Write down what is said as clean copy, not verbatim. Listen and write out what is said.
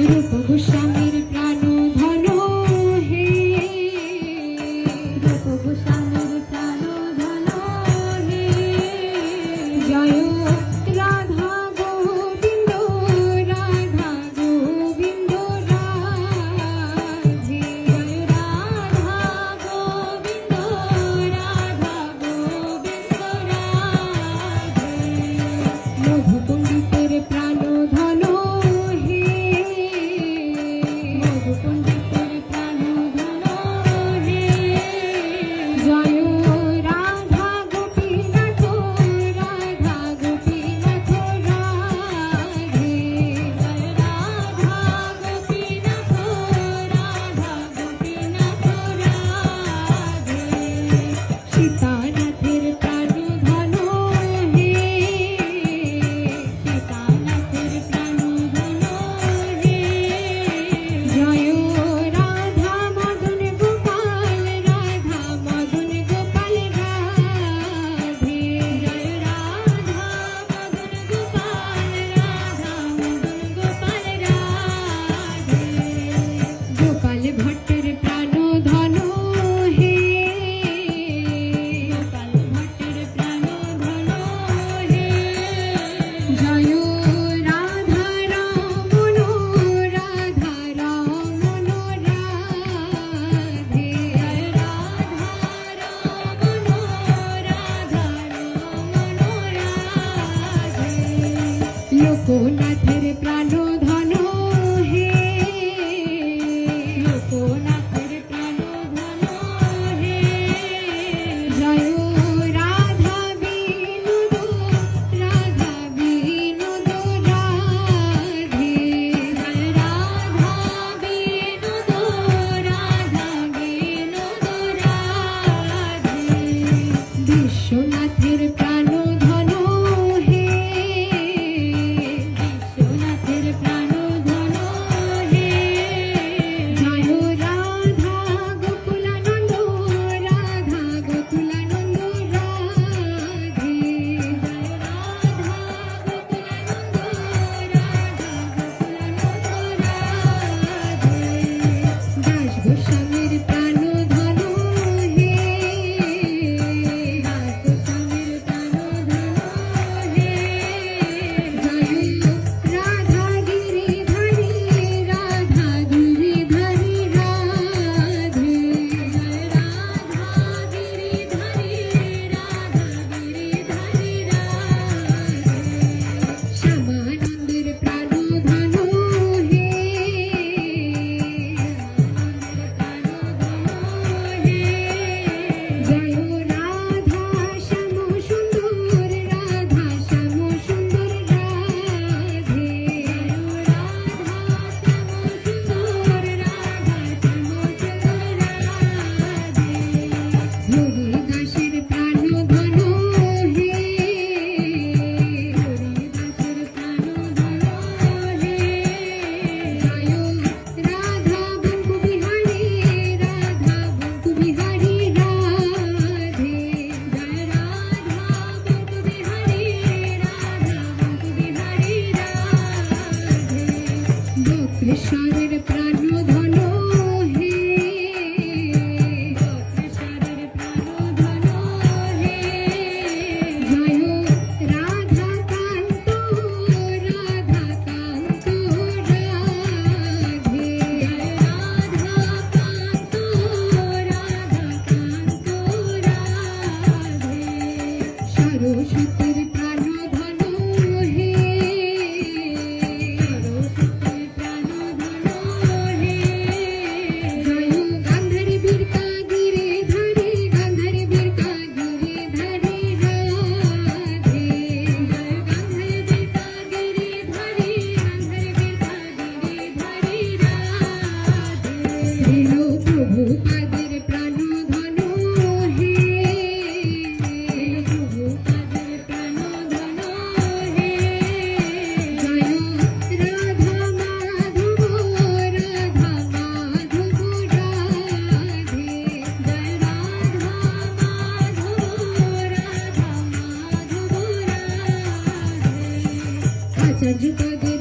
রূপ গোস্বামীর প্রাণ ধন হে, রূপ গোস্বামীর প্রাণ ধন হে, জয় রাধা গোবিন্দ, রাধা গোবিন্দ রাধে, জয় রাধা গোবিন্দ, রাধা গোবিন্দ রাধে। মধু পণ্ডিতের প্রাণ ধন হে, মধু পণ্ডিতের প্রাণ ধন হে, জয় রাধা গোপীনাথ, রাধা গোপীনাথ রাধে, জয় রাধা গোপীনাথ, রাধা গোপীনাথ রাধে। সীতানাথের প্রাণ ধন হে, সীতানাথের প্রাণ ধন হে, জয় রাধা মদন গোপাল, রাধা মদন গোপাল রাধে, জয় রাধা মদন গোপাল, রাধা মদন গোপাল রাধে। গোপাল ভট্টের প্রাণ ধন হে, গোপাল ভট্টের প্রাণ ধন হে, জয় রাধা রমণ, রাধা রমণ রাধে, জয় রাধা রমণ, রাধা রমণ রাধে। লোকনাথের প্রাণ ধন হে, লোকনাথের প্রাণ ধন হে, জয় রাধা বিনোদ, রাধা বিনোদ রাধে, জয় রাধা বিনোদ, রাধা বিনোদ রাধে। বিশ্বনাথের প্রাণ ধন হে, বিশ্বনাথের প্রাণ ধন হে, জয় রাধা গোকুলানন্দ, রাধা গোকুলানন্দ রাধে, জয় রাধা গোকুলানন্দ, রাধা গোকুলানন্দ রাধে। দাস গোস্বামীর প্রাণ ধন হে, দাস গোস্বামীর প্রাণ ধন হে, জয় রাধা গিরিধারী, রাধা গিরিধারী রাধে, জয় রাধা গিরিধারী, রাধা গিরিধারী রাধে। শ্যামানন্দের প্রাণ ধন হে, শ্যামানন্দের প্রাণ ধন হে, জয় রাধা শ্যাম সুন্দর, রাধা শ্যাম সুন্দর রাধে, জয় রাধা শ্যাম সুন্দর, রাধা শ্যাম সুন্দর রাধে। হরিদাসের প্রাণ ধন হে, হরিদাসের প্রাণ ধন হে, জয় রাধা বঙ্কু বিহারী, রাধা বঙ্কু বিহারী রাধে, জয় রাধা বঙ্কু বিহারী, রাধা বঙ্কু বিহারী রাধে। গোপেশ্বরের প্রাণ ধন হে, গোপেশ্বরের প্রাণ ধন হে, জয় রাধা কান্ত, রাধা কান্ত রাধে, জয় রাধা কান্ত, রাধা কান্ত রাধে। সরস্বতীর প্রাণ ধন হে, সরস্বতীর প্রাণ ধন হে, জয় গান্ধারী বীরকা গিরিধারী, গান্ধারী বীরকা গিরিধারী রাধে, জয় গান্ধারী বীরকা গিরিধারী, গান্ধারী বীরকা গিরিধারী রাধে। শ্রীল প্রভুপাদের প্রাণ ধন হে, শ্রীল প্রভুপাদের প্রাণ ধন হে, জয় রাধা মাধব, রাধা মাধব রাধে, জয় রাধা মাধব, রাধা মাধব রাধে। আচার্য পদের